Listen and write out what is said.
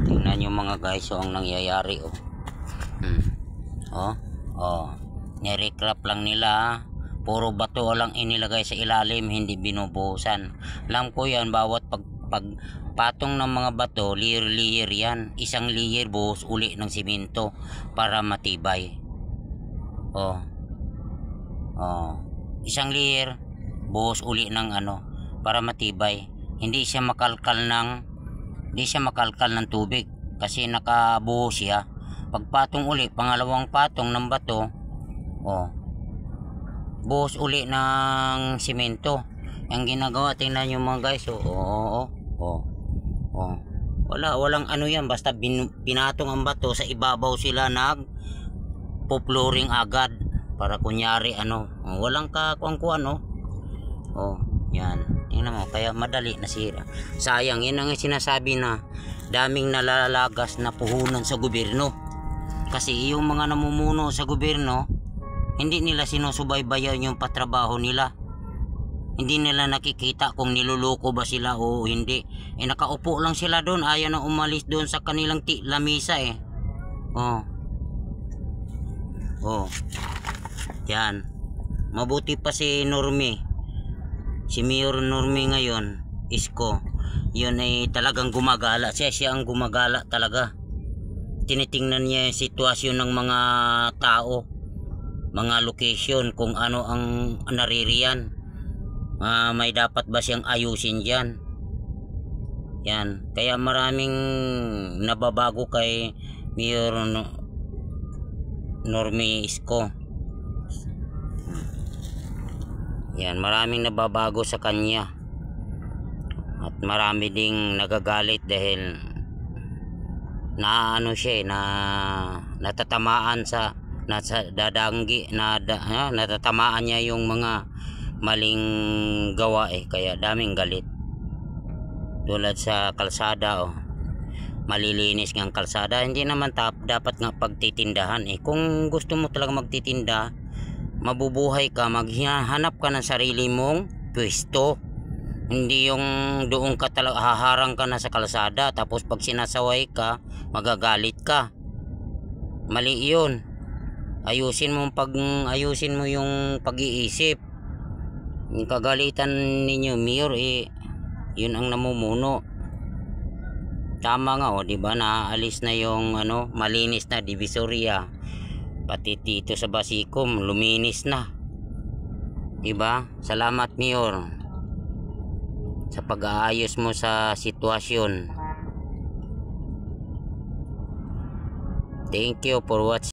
Tingnan nyo mga guys, ang nangyayari nirecrap lang nila. Puro bato lang inilagay sa ilalim, hindi binubuhusan. Alam ko yan, bawat pagpatong ng mga bato, layer yan. Isang layer buhos uli ng simento para matibay. Isang layer buhos uli ng para matibay. Hindi siya makalkal ng tubig kasi nakabuhos siya. Pagpatong uli, pangalawang patong ng bato, buhos uli ng simento. Ang ginagawa, tingnan nyo mga guys. Walang yan, basta pinatong ang bato sa ibabaw, sila nag-flooring agad para kunyari walang kakuan. Yan, tingnan mo, kaya madali nasira. Sayang, yun ang sinasabi na daming nalalagas na puhunan sa gobyerno. Kasi yung mga namumuno sa gobyerno, hindi nila sinusubaybayan yung patrabaho nila. Hindi nila nakikita kung niluloko ba sila o hindi. Nakaupo lang sila doon, ayaw na umalis doon sa kanilang lamisa Yan. Mabuti pa si Normie. Si Mayor Normie ngayon, Isko. Yun ay talagang gumagala. Siya ang gumagala talaga. Tinitingnan niya yung sitwasyon ng mga tao, mga location, kung ano ang naririyan. May dapat ba siyang ayusin dyan. Yan. Kaya maraming nababago kay Mayor Normie Isko. Yan, maraming nababago sa kanya. At marami ding nagagalit dahil natatamaan natatamaan niya yung mga maling gawa kaya daming galit. Tulad sa kalsada malilinis ng kalsada, hindi naman dapat nga pagtitindahan Kung gusto mo talaga magtitinda, mabubuhay ka, maghanap ka ng sarili mong pwesto. Hindi yung doon ka talaga haharang ka na sa kalsada, tapos pag sinasaway ka, magagalit ka. Mali yun. Ayusin mo yung pag-iisip. Yung kagalitan ninyo, Mayor, yun ang namumuno. Tama nga, di ba? Naaalis na yung malinis na Divisoria. Pati dito sa Basikum, luminis na. Di ba? Salamat, Mayor, sa pag-aayos mo sa sitwasyon. Thank you for watching.